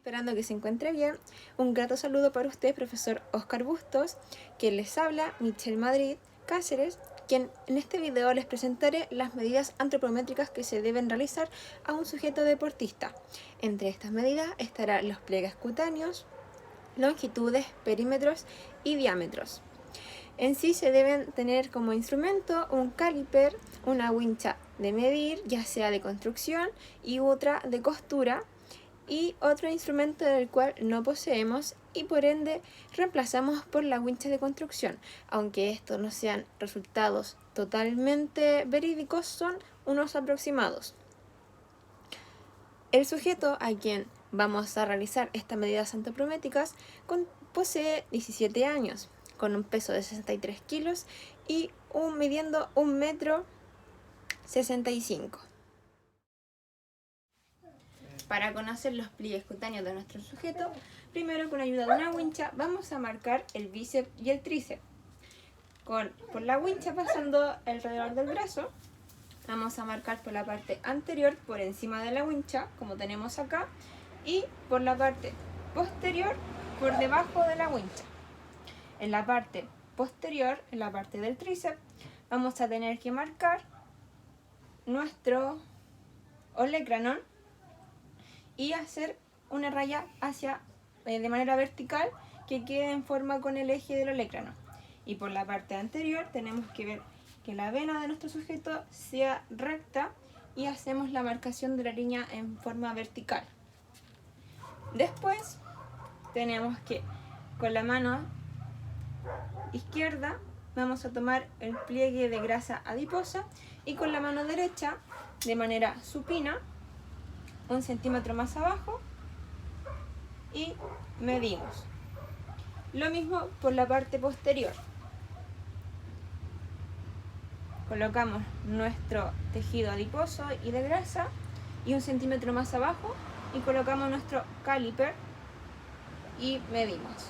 Esperando que se encuentre bien, un grato saludo para usted, profesor Oscar Bustos, quien les habla, Michelle Madrid Cáceres, quien en este video les presentaré las medidas antropométricas que se deben realizar a un sujeto deportista. Entre estas medidas estarán los pliegues cutáneos, longitudes, perímetros y diámetros. En sí se deben tener como instrumento un caliper, una wincha de medir, ya sea de construcción, y otra de costura, y otro instrumento del cual no poseemos y por ende reemplazamos por la wincha de construcción. Aunque estos no sean resultados totalmente verídicos, son unos aproximados. El sujeto a quien vamos a realizar estas medidas antropométricas posee 17 años, con un peso de 63 kilos y midiendo 1,65 m. Para conocer los pliegues cutáneos de nuestro sujeto, primero con ayuda de una wincha vamos a marcar el bíceps y el tríceps. Por la wincha pasando alrededor del brazo, vamos a marcar por la parte anterior por encima de la wincha, como tenemos acá, y por la parte posterior por debajo de la wincha. En la parte posterior, en la parte del tríceps, vamos a tener que marcar nuestro olecranon y hacer una raya de manera vertical que quede en forma con el eje del olecranon. Y por la parte anterior tenemos que ver que la vena de nuestro sujeto sea recta y hacemos la marcación de la línea en forma vertical. Después tenemos que con la mano izquierda vamos a tomar el pliegue de grasa adiposa y con la mano derecha de manera supina 1 centímetro más abajo y medimos. Lo mismo por la parte posterior. Colocamos nuestro tejido adiposo y de grasa y 1 centímetro más abajo y colocamos nuestro caliper y medimos.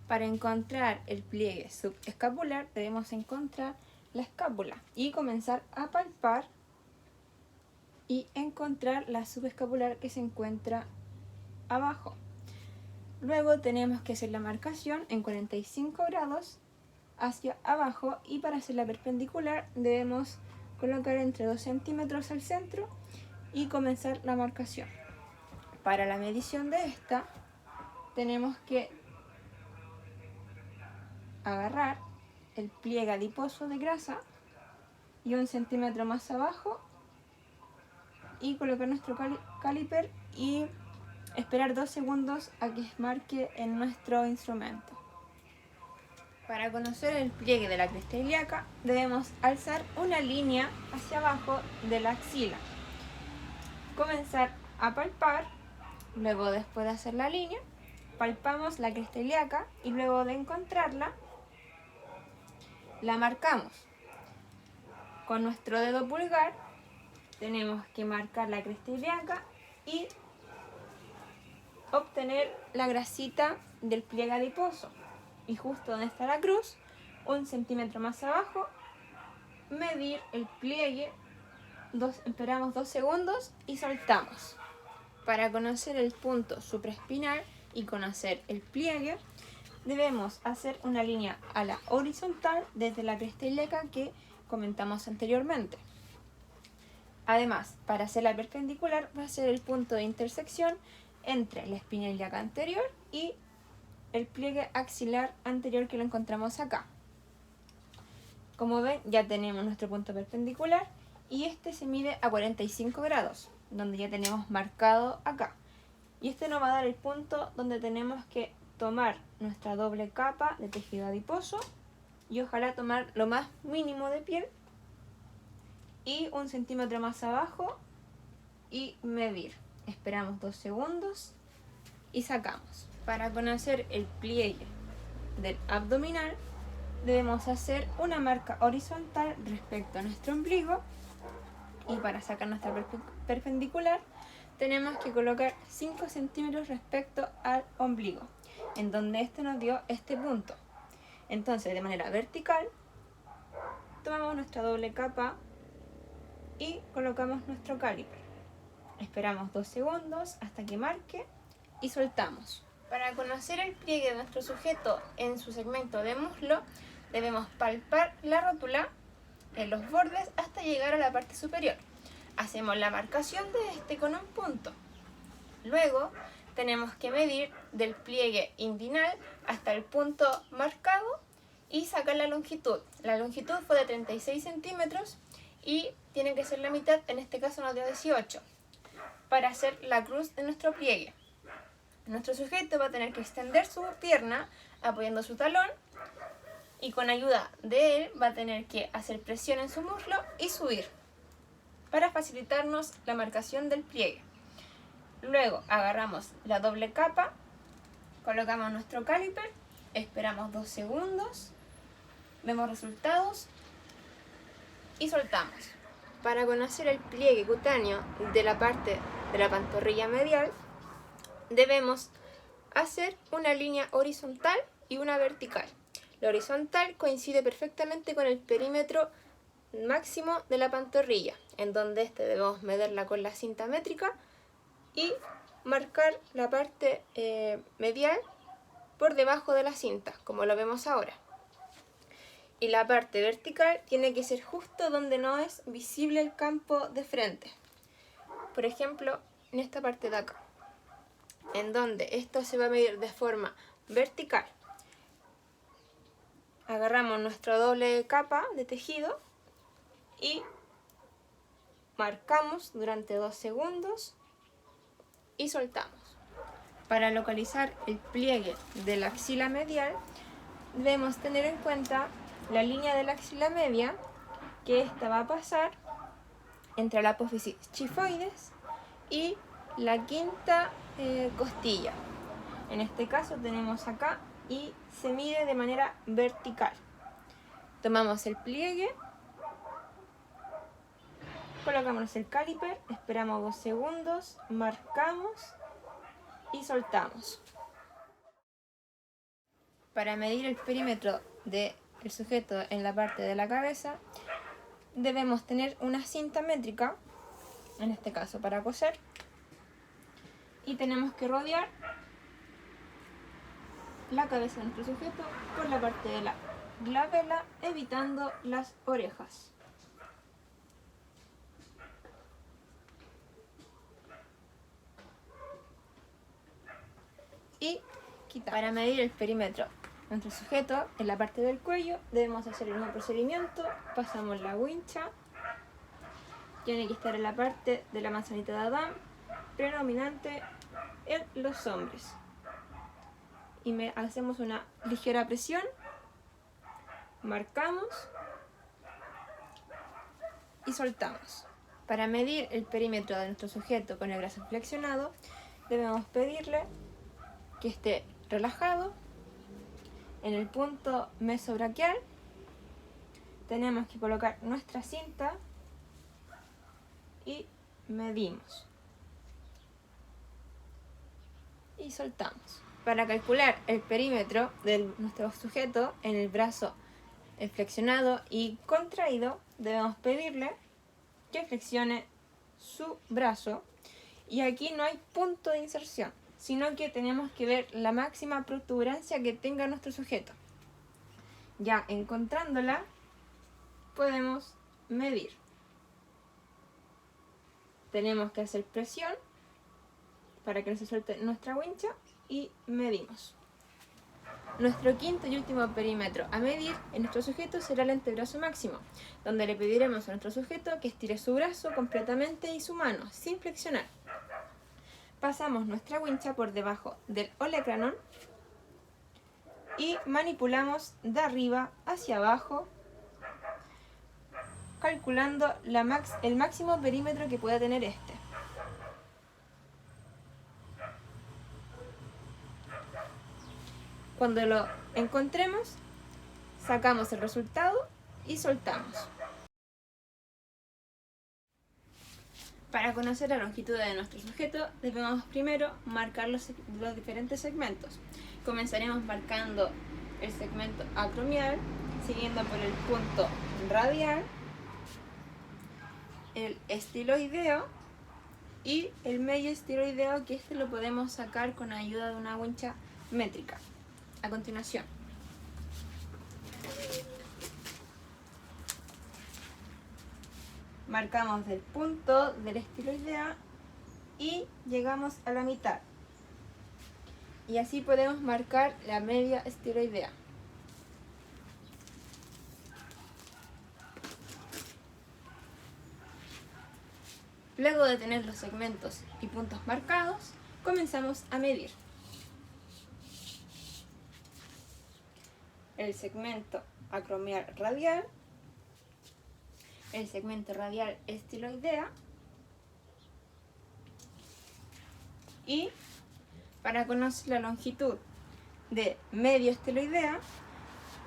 Para encontrar el pliegue subescapular debemos encontrar la escápula y comenzar a palpar y encontrar la subescapular que se encuentra abajo. Luego tenemos que hacer la marcación en 45 grados hacia abajo y para hacer la perpendicular debemos colocar entre 2 centímetros al centro y comenzar la marcación. Para la medición de esta tenemos que agarrar el pliegue adiposo de grasa y 1 centímetro más abajo y colocar nuestro caliper y esperar 2 segundos a que marque en nuestro instrumento. Para conocer el pliegue de la cresta ilíaca debemos alzar una línea hacia abajo de la axila. Comenzar a palpar, luego después de hacer la línea, palpamos la cresta ilíaca y luego de encontrarla, la marcamos. Con nuestro dedo pulgar tenemos que marcar la cresta ilíaca y obtener la grasita del pliegue adiposo. Y justo donde está la cruz, 1 centímetro más abajo, medir el pliegue, esperamos 2 segundos y soltamos. Para conocer el punto supraespinal y conocer el pliegue, debemos hacer una línea a la horizontal desde la cresta ilíaca que comentamos anteriormente. Además, para hacer la perpendicular va a ser el punto de intersección entre la espina ilíaca anterior y el pliegue axilar anterior que lo encontramos acá. Como ven, ya tenemos nuestro punto perpendicular y este se mide a 45 grados, donde ya tenemos marcado acá. Y este nos va a dar el punto donde tenemos que tomar nuestra doble capa de tejido adiposo y ojalá tomar lo más mínimo de piel y 1 centímetro más abajo y medir. Esperamos 2 segundos y sacamos. Para conocer el pliegue del abdominal debemos hacer una marca horizontal respecto a nuestro ombligo y para sacar nuestra perpendicular tenemos que colocar 5 centímetros respecto al ombligo, en donde este nos dio este punto. Entonces, de manera vertical, tomamos nuestra doble capa y colocamos nuestro caliper. Esperamos 2 segundos hasta que marque y soltamos. Para conocer el pliegue de nuestro sujeto en su segmento de muslo, debemos palpar la rótula en los bordes hasta llegar a la parte superior. Hacemos la marcación de este con un punto. Luego tenemos que medir del pliegue inguinal hasta el punto marcado y sacar la longitud. La longitud fue de 36 centímetros y tiene que ser la mitad, en este caso nos dio 18, para hacer la cruz de nuestro pliegue. Nuestro sujeto va a tener que extender su pierna apoyando su talón y con ayuda de él va a tener que hacer presión en su muslo y subir para facilitarnos la marcación del pliegue. Luego agarramos la doble capa, colocamos nuestro caliper, esperamos 2 segundos, vemos resultados y soltamos. Para conocer el pliegue cutáneo de la parte de la pantorrilla medial, debemos hacer una línea horizontal y una vertical. La horizontal coincide perfectamente con el perímetro máximo de la pantorrilla, en donde debemos medirla con la cinta métrica y marcar la parte medial por debajo de la cinta, como lo vemos ahora. Y la parte vertical tiene que ser justo donde no es visible el campo de frente. Por ejemplo, en esta parte de acá, en donde esto se va a medir de forma vertical. Agarramos nuestra doble capa de tejido y marcamos durante 2 segundos y soltamos. Para localizar el pliegue de la axila medial, debemos tener en cuenta la línea de la axila media, que esta va a pasar entre la apófisis chifoides y la quinta costilla. En este caso tenemos acá y se mide de manera vertical. Tomamos el pliegue, colocamos el caliper, esperamos 2 segundos, marcamos y soltamos. Para medir el perímetro del sujeto en la parte de la cabeza, debemos tener una cinta métrica, en este caso para coser, y tenemos que rodear la cabeza de nuestro sujeto por la parte de la glabela, evitando las orejas. Y quitar. Para medir el perímetro de nuestro sujeto en la parte del cuello, debemos hacer el mismo procedimiento. Pasamos la wincha, tiene que estar en la parte de la manzanita de Adán, predominante en los hombres. Y hacemos una ligera presión, marcamos y soltamos. Para medir el perímetro de nuestro sujeto con el brazo flexionado, debemos pedirle que esté relajado. En el punto mesobraquial tenemos que colocar nuestra cinta y medimos y soltamos. Para calcular el perímetro de nuestro sujeto en el brazo flexionado y contraído, debemos pedirle que flexione su brazo, y aquí no hay punto de inserción, sino que tenemos que ver la máxima protuberancia que tenga nuestro sujeto. Ya encontrándola, podemos medir. Tenemos que hacer presión para que no se suelte nuestra wincha y medimos. Nuestro quinto y último perímetro a medir en nuestro sujeto será el antebrazo máximo, donde le pediremos a nuestro sujeto que estire su brazo completamente y su mano, sin flexionar. Pasamos nuestra wincha por debajo del olecranon y manipulamos de arriba hacia abajo, calculando el máximo perímetro que pueda tener este. Cuando lo encontremos, sacamos el resultado y soltamos. Para conocer la longitud de nuestro sujeto, debemos primero marcar los diferentes segmentos. Comenzaremos marcando el segmento acromial, siguiendo por el punto radial, el estiloideo y el medio estiloideo, que este lo podemos sacar con ayuda de una wincha métrica. A continuación, marcamos del punto del estiloidea y llegamos a la mitad. Y así podemos marcar la media estiloidea. Luego de tener los segmentos y puntos marcados, comenzamos a medir. El segmento acromial radial, el segmento radial estiloidea, y para conocer la longitud de medio estiloidea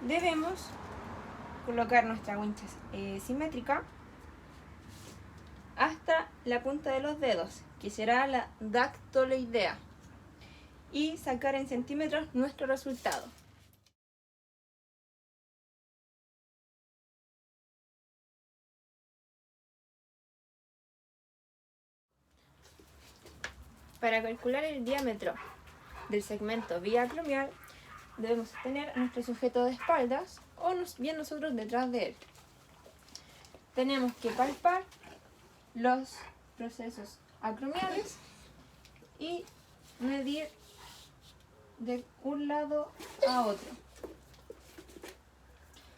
debemos colocar nuestra wincha simétrica hasta la punta de los dedos, que será la dactiloidea, y sacar en centímetros nuestro resultado. Para calcular el diámetro del segmento vía acromial debemos tener a nuestro sujeto de espaldas o bien nosotros detrás de él. Tenemos que palpar los procesos acromiales y medir de un lado a otro.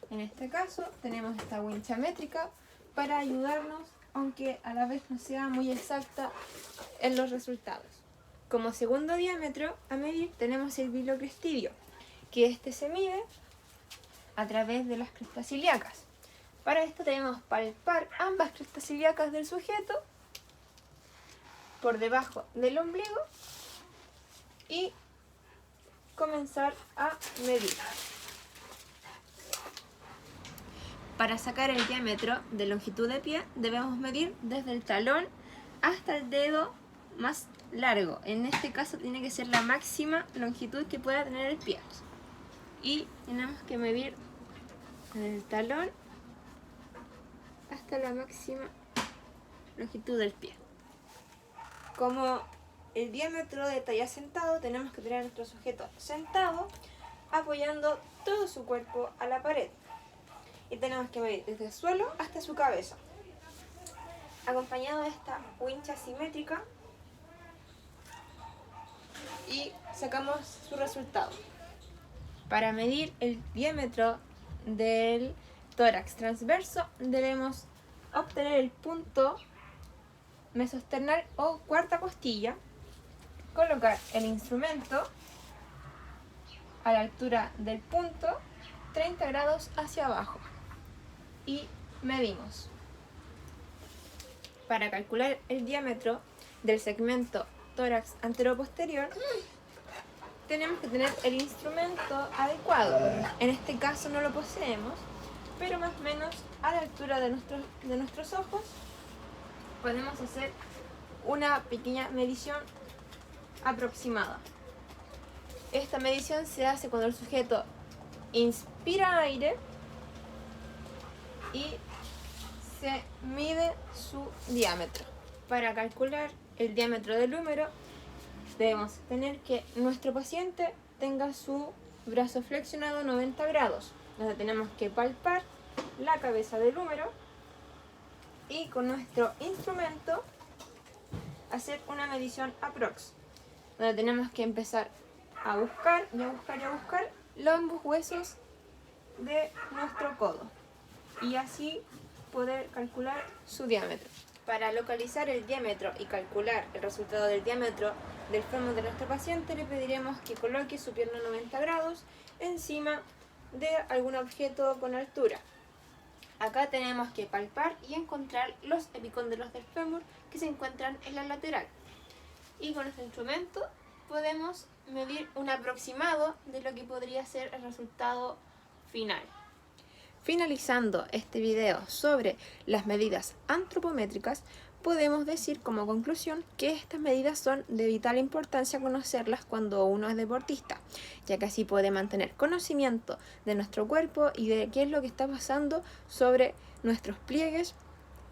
En este caso tenemos esta wincha métrica para ayudarnos, aunque a la vez no sea muy exacta en los resultados. Como segundo diámetro a medir tenemos el bilocrestidio, que este se mide a través de las crestas ilíacas. Para esto debemos palpar ambas crestas ilíacas del sujeto por debajo del ombligo y comenzar a medir. Para sacar el diámetro de longitud de pie debemos medir desde el talón hasta el dedo más largo. En este caso tiene que ser la máxima longitud que pueda tener el pie. Y tenemos que medir desde el talón hasta la máxima longitud del pie. Como el diámetro de talla sentado, tenemos que tener a nuestro sujeto sentado, apoyando todo su cuerpo a la pared. Y tenemos que medir desde el suelo hasta su cabeza, acompañado de esta wincha simétrica, y sacamos su resultado. Para medir el diámetro del tórax transverso debemos obtener el punto mesosternal o cuarta costilla, colocar el instrumento a la altura del punto 30 grados hacia abajo y medimos. Para calcular el diámetro del segmento tórax anteroposterior tenemos que tener el instrumento adecuado. En este caso no lo poseemos, pero más o menos a la altura de nuestros ojos podemos hacer una pequeña medición aproximada. Esta medición se hace cuando el sujeto inspira aire y se mide su diámetro. Para calcular el diámetro del húmero debemos tener que nuestro paciente tenga su brazo flexionado 90 grados, donde tenemos que palpar la cabeza del húmero y con nuestro instrumento hacer una medición aprox, donde tenemos que empezar a buscar los ambos huesos de nuestro codo y así poder calcular su diámetro. Para localizar el diámetro y calcular el resultado del diámetro del fémur de nuestro paciente, le pediremos que coloque su pierna 90 grados encima de algún objeto con altura. Acá tenemos que palpar y encontrar los epicóndilos del fémur que se encuentran en la lateral. Y con este instrumento podemos medir un aproximado de lo que podría ser el resultado final. Finalizando este video sobre las medidas antropométricas, podemos decir como conclusión que estas medidas son de vital importancia conocerlas cuando uno es deportista, ya que así puede mantener conocimiento de nuestro cuerpo y de qué es lo que está pasando sobre nuestros pliegues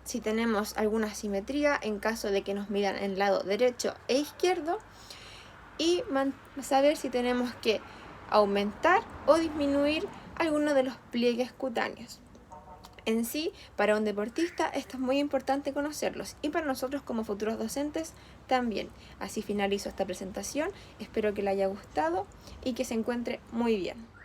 si tenemos alguna asimetría en caso de que nos midan en el lado derecho e izquierdo, y saber si tenemos que aumentar o disminuir alguno de los pliegues cutáneos. En sí, para un deportista esto es muy importante conocerlos, y para nosotros como futuros docentes también. Así finalizo esta presentación, espero que le haya gustado y que se encuentre muy bien.